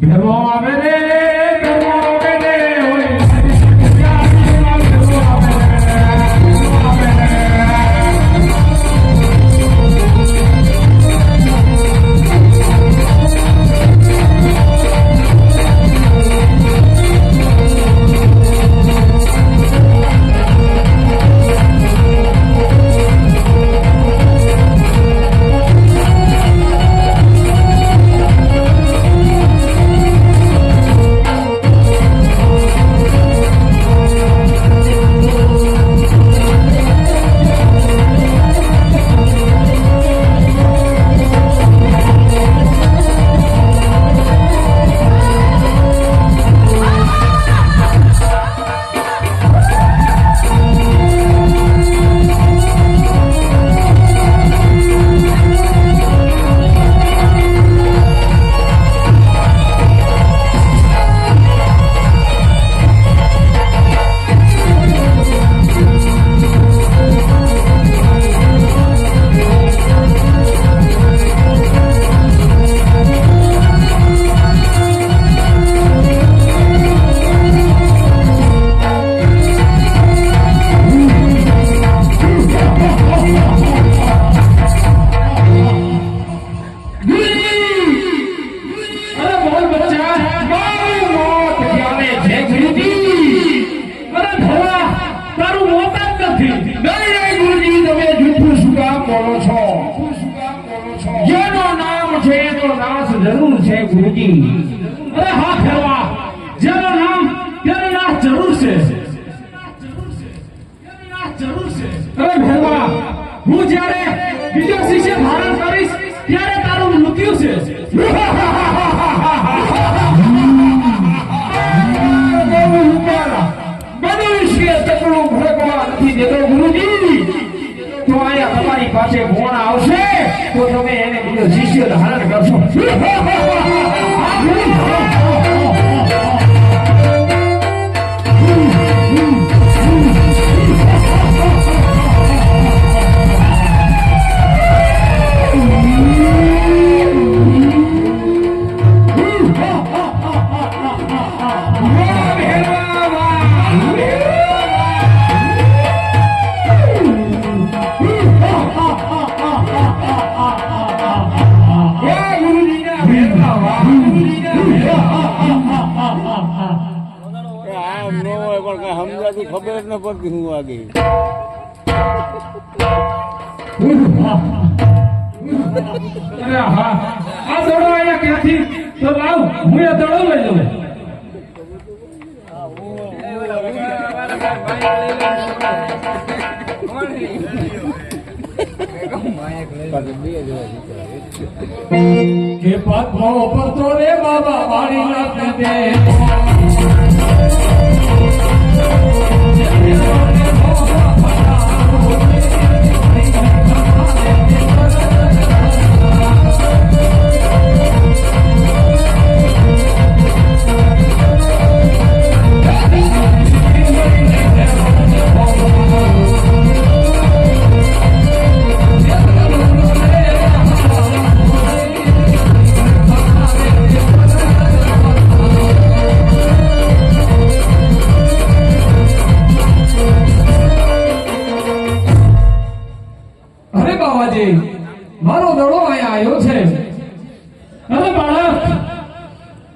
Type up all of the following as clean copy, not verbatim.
ભેરો આવે રે જરૂર છે ગુરુજી. અરે હા ફેરવા જેનું નામ તેનું નાશ જરૂર છે. અરે ફેરવા હું જ્યારે બીજો શિષ્ય ધારણ કરીશ ત્યારે તારું મૃત્યુ છે. બધું વિશે ચકડું ભડકવા નથી દેતો ગુરુજી. તો આયા તમારી પાસે કોણ આવશે તો તમે એને બીજો શિષ્ય ધારણ કરશો. ખબર જ ન પડતી હું આગળ આ દડો અહીંયા ક્યાંથી તો લાવ હું એ દડો લઈ લઉં. કે પદ્મો પડતો રે બાબા વાળી નાખે દે. મારો દડો અહીંયા આવ્યો છે. અરે બાળક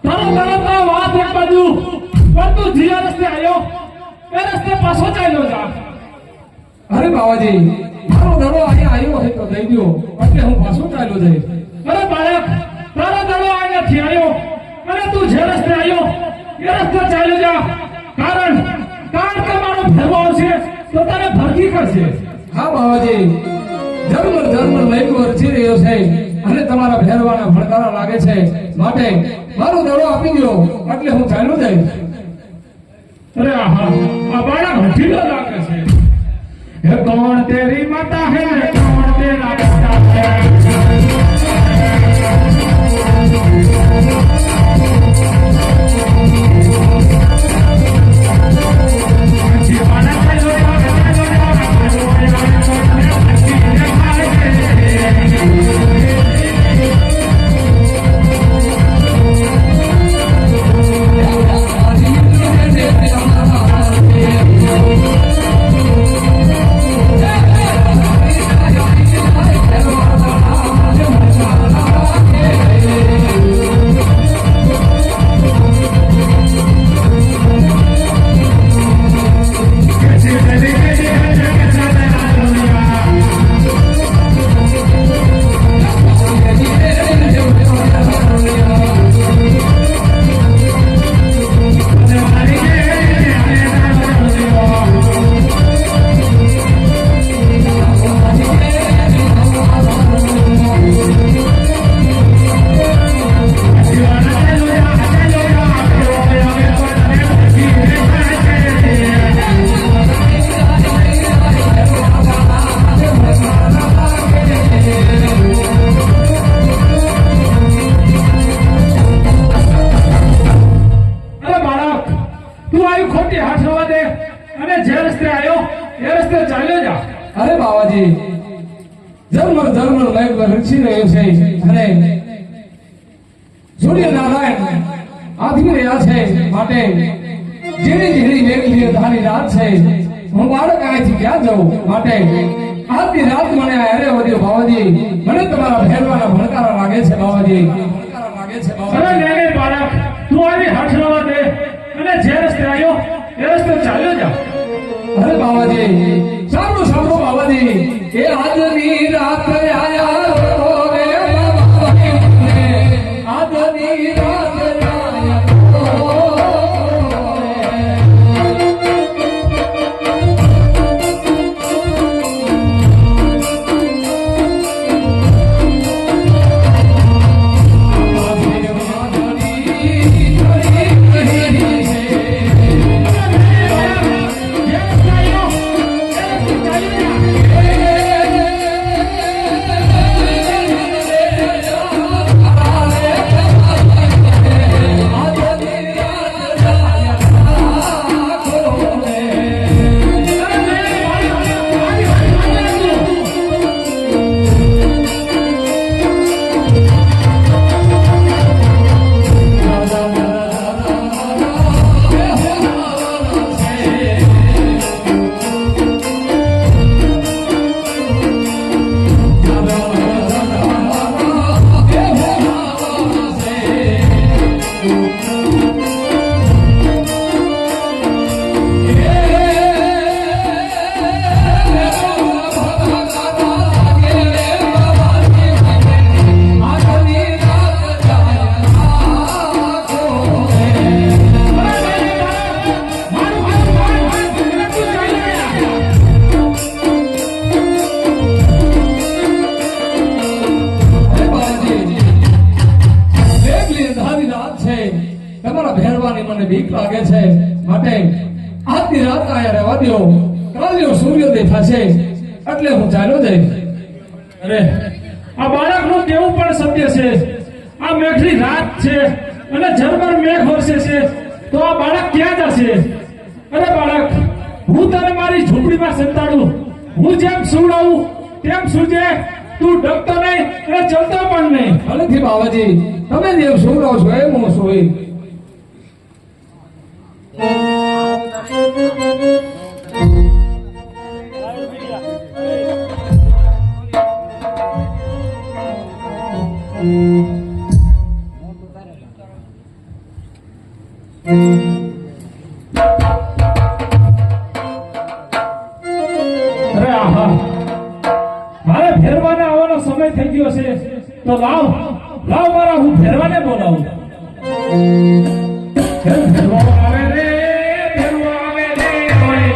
તારો દડો વાત એક બાજુ પણ તું જે રસ્તે આવ્યો એ રસ્તે પાછો ચાલ્યો જા. અરે બાવાજી મારો દડો અહીંયા આવ્યો છે તો દઈ દો એટલે હું પાછો ચાલ્યો જઈશ. અરે બાળક તારો દડો અહીંયાથી આવ્યો અને તું જે રસ્તે આવ્યો એ રસ્તે ચાલ્યો જા. કારણ કે મારો ભેગો આવશે તો તને ભરતી કરશે. હા બાવાજી જન્મ લઈ વરસી રહ્યો છે અને તમારા ભેરવાના ભણકારા લાગે છે માટે મારો દડો આપી દો એટલે હું ચાલ્યો જઈશ. અરે આહા આ બાળક હઠીલો લાગે છે. હે કોણ તેરી માતા હે કોણ તેરા પિતા હે. રસ્તે આવ્યો એ રસ્તે ચાલ્યો જા. અરે બાવાજી ઝરમર ઝરમર મેઘ વરસી રહ્યો છે અને સૂર્યનારાયણ આથી રહ્યા છે માટે ઝીણી ઝીણી મેઘની ધારી રાત છે. હું બાળક અહીંથી ક્યાં જાઉં માટે આજની રાત મને આ હેરે વધ્યો બાવાજી. મને તમારા ભેરવાના ભણકારા લાગે છે બાવાજી, ભણકારા લાગે છે અરે બાવાજી. નહીં બાળક, તું આવી હાથ રવા દે અને જે રસ્તે આવ્યો એ રસ્તે ચાલ્યો જા. અરે બાવાજી સાંભળો સાંભળો બાવાજી, એ આજની રાત આયા રો રે બાવાજી, આજની રાત આયા રો રે. જે રસ્તે આવ્યો એ રસ્તે ચાલ્યો જા. અરે નહીં બાળક, આવી હાથ રવા દે તું. તમારા ભેરવાની મને બીક લાગે છે માટે આજની રાત આયા રહેવા દો. કાલનો સૂર્યોદય થશે એટલે હું ચાલ્યો જઈશ. અરે આ બાળકનું કેવું પણ સત્ય છે. આ મેઘની રાત છે અને ઝરમર મેઘ વરસે છે તો આ બાળક ક્યાં જશે? અરે બાળક, હું તને મારી ઝૂંપડીમાં સંતાડું, હું જેમ સુવડાવું તેમ સૂજે. તું ડગતો નહીં અને ચલતો પણ નહીં. ભલેથી બાવાજી, તમે જેમ સુવડાવ છો એમ હું સોઈ. અરે આહા, મારે ભેરવાને આવવાનો સમય થઈ ગયો છે તો લાવ લાવ મારા હું ભેરવાને બોલાવું. ભેરવો આવે રે, ભેરવો આવે રે, ઓય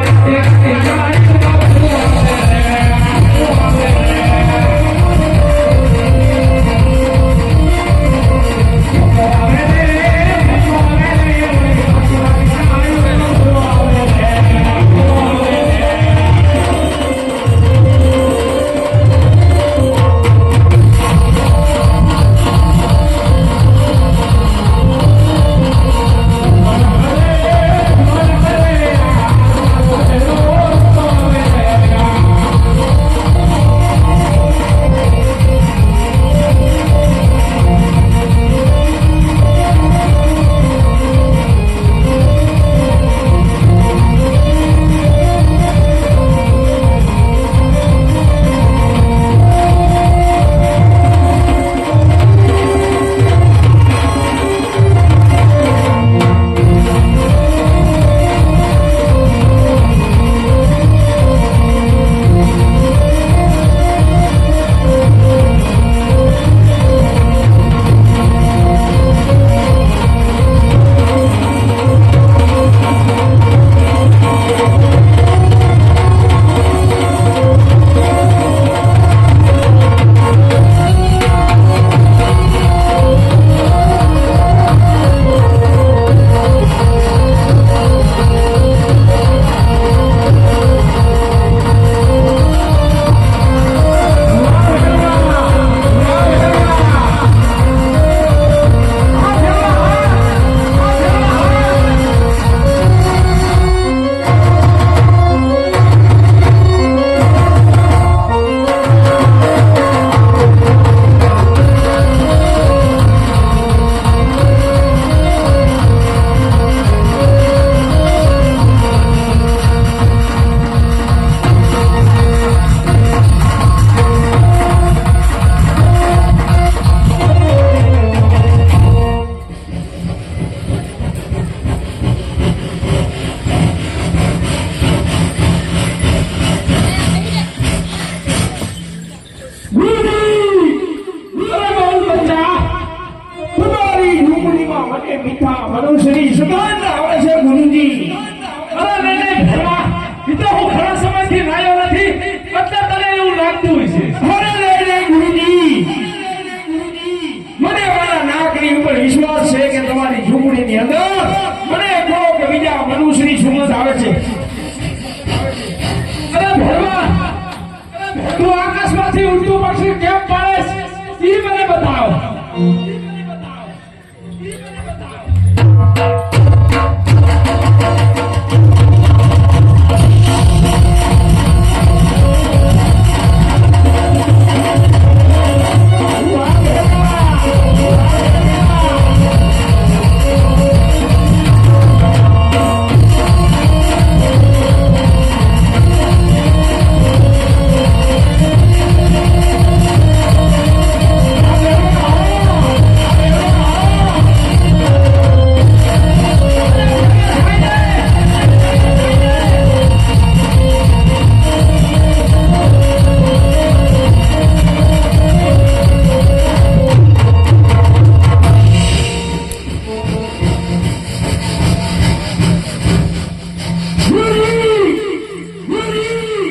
ઝૂંપડીમાં મને મીઠા મનુષ્યની સુગંધ આવે છે ગુરુજી. અરે નહીં નહીં ભરવા, ઈ તો હું ઘણા સમયથી નાયો નથી, એટલે તને એવું લાગતું હશે. અરે નહીં નહીં ગુરુજી, મને મારા નાકની ઉપર વિશ્વાસ છે કે તમારી ઝૂંપડીની અંદર મને કોક બીજા મનુષ્યની સુગંધ આવે છે. અરે ભરવા, તું આકાશમાંથી ઉડતું પક્ષી કેમ પાડે છે? ઈ મને બતાવ.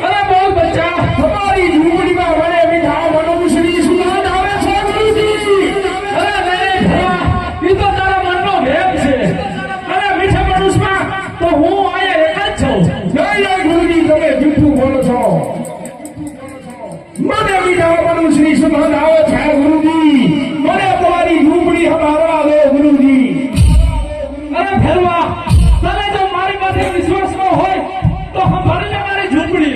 અરે બોલ બચ્ચા, તમારી ઝૂંપડીમાં મને મીઠા મનુષ્યની સુગંધ આવે છે ગુરુજી. અરે નહીં ભરવા, ઈ તો તારા મનનો ભેદ છે. અરે મીઠા માણસમાં તો હું આયા એક જ છું. નહીં નહીં ગુરુજી, તમે જૂઠું બોલો છો. મને મીઠા મનુષ્યની સુગંધ આવે છે ગુરુજી. મને તમારી ઝૂંપડી હમારવા દો ગુરુજી. અરે ભરવા, તને જો મારી પાસે વિશ્વાસ ન હોય તો સંભાળી લે મારી ઝૂંપડી.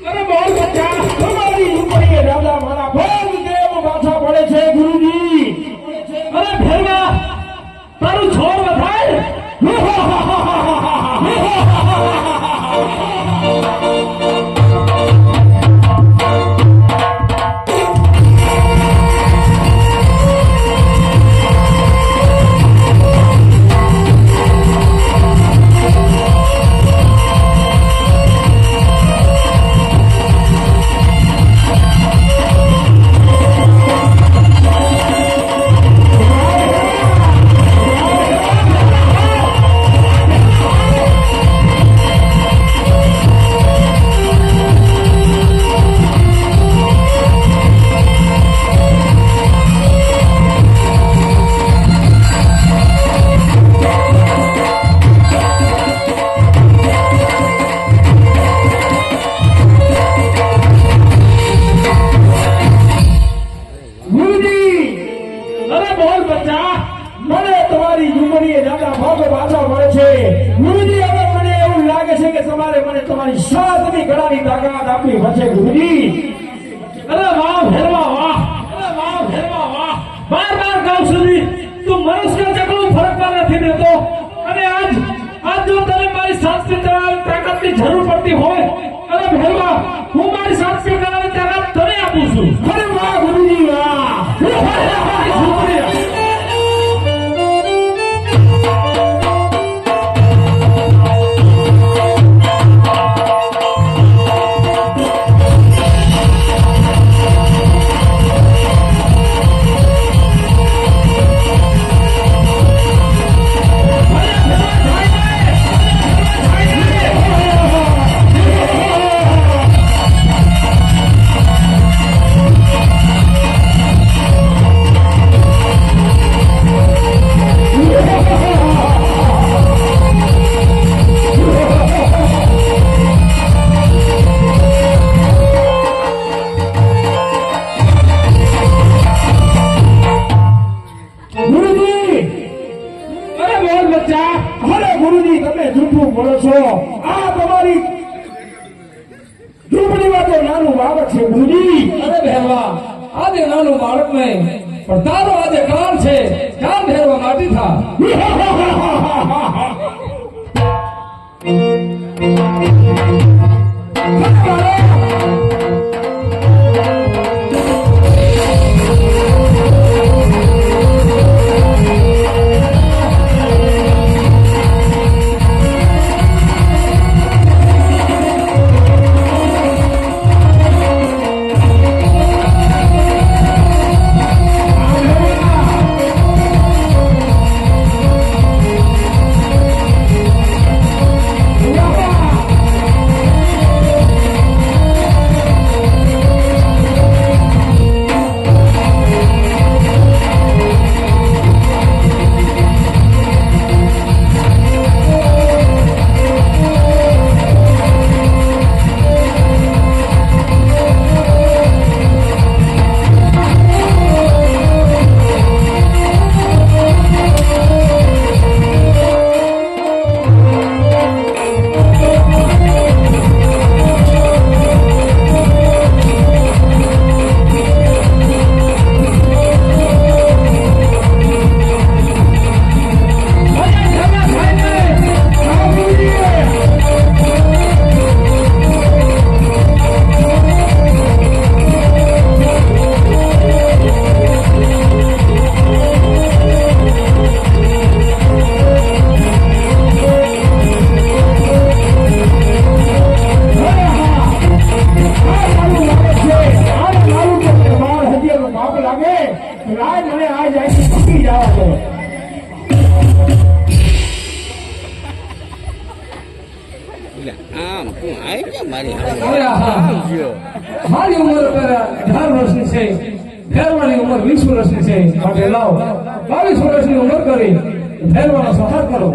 અરે બોલ બચ્ચા, તમારી ઝૂંપડીએ દાદા મારા ભોગ દેવ પાછા પડે છે ગુરુજી. અરે ભરવા, તારું છોડ વધાય. ગુરુજી, અરે બોલ બચ્ચા, મને તમારી ઝૂંપડીએ દાદા ભોગ પાછા પડે છે ગુરુજી. હવે મને એવું લાગે છે કે તમારે મને તમારી સાતમી ગળાની તાકાત આપવી પડશે ગુરુજી. અરે વાહ ભરવા વાહ, અરે વાહ ભરવા વાહ. બાર બાર ગામ સુધી તું મનુષ્ય જેટલું ફરકવા નથી દેતો. અને આજ જો તને મારી શાસ્ત્રી તાકાતની જરૂર પડતી હોય, અરે ભરવા, હું મારી શાસ્ત્રી તાકાત તને આપું છું. અરે વાહ ગુરુજી વાહ. અરે ભરવા, આ તો નાનું બાળક છે ગુરુજી. અરે ભેરવા આજે નાનું બાળક નહીં પણ તારો આજે કામ છે. કામ ભેરવા માટી થા. આમ તું આવી જા મારી હારે. અરે હા જો. મારી ઉંમર અત્યારે 18 વર્ષની છે. ભેરવાની ઉંમર 20 વર્ષની છે. માટે લાવો 22 વર્ષની ઉંમર કરી ભેરવાનો સહાર કરો.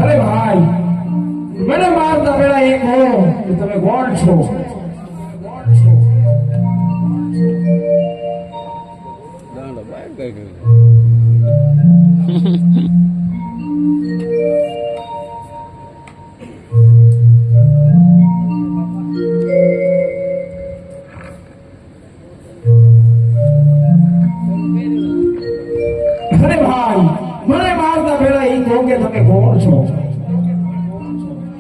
અરે ભાઈ મને મારતા પેલા એક કહો કે તમે કોણ છો? દાંડો બહાર કાઢ્યો. અરે ભાઈ મને મારતા પેલા એ કહો કે તમે કોણ છો?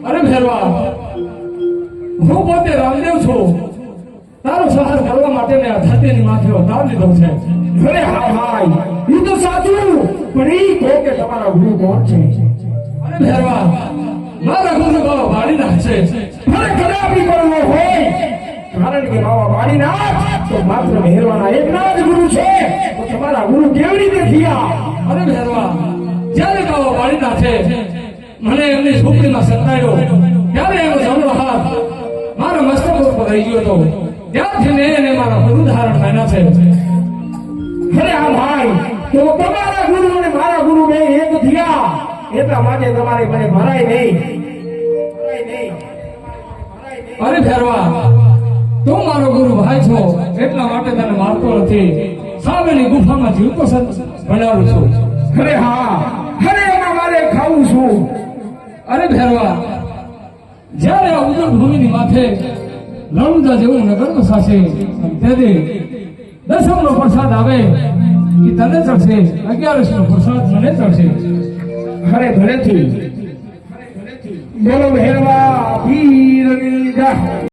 અરે ભેરવા હું પોતે રામદેવ છું. તારો સહાર કરવા માટે મેં આ ધરતીની માથે અવતાર લીધો છે. અરે હા ભાઈ એ તો સાચું પણ એ કહો કે તમારા ગુરુ કોણ છે? અરે ભેરવા મારા ગુરુ બાબા વાળી નાખશે. અરે કદાપી કરવો હોય કારણ કે બાબા વાળી નાખ તો માત્ર મહેરવાના એકના જ ગુરુ છે તો તમારા ગુરુ કેવી રીતે થયા? અરે ભેરવા જ્યારે બાબા વાળી નાખે મને એમની ઝૂંપડીમાં સંતાડ્યો ત્યારે એનો જમણો હાથ મારા મસ્તક ઉપર રહી ગયો હતો. ત્યારથી મેં એને મારા ગુરુ ધારણ કર્યા છે. અરે હા ભાઈ તો તમારા ગુરુ અને મારા ગુરુ બે એક થયા એટલા માટે તમારે મને ભરાય નહીં. અરે ભેરવા તું મારો ગુરુ ભાઈ છો એટલા માટે તને મારતો નથી. સામેની ગુફામાં જીવતો બનાવું છું. અરે હા, અરે એમાં મારે ખાવું છું. અરે ભેરવા, જ્યારે આ ઉજળ ભૂમિની માથે રણુજા જેવું નગર વસાશે ત્યારે દસમનો પ્રસાદ આવે એ તને ચડશે, 11નો પ્રસાદ મને ચડશે. અરે ભલેથી બોલો ભેરવા પીરની જય.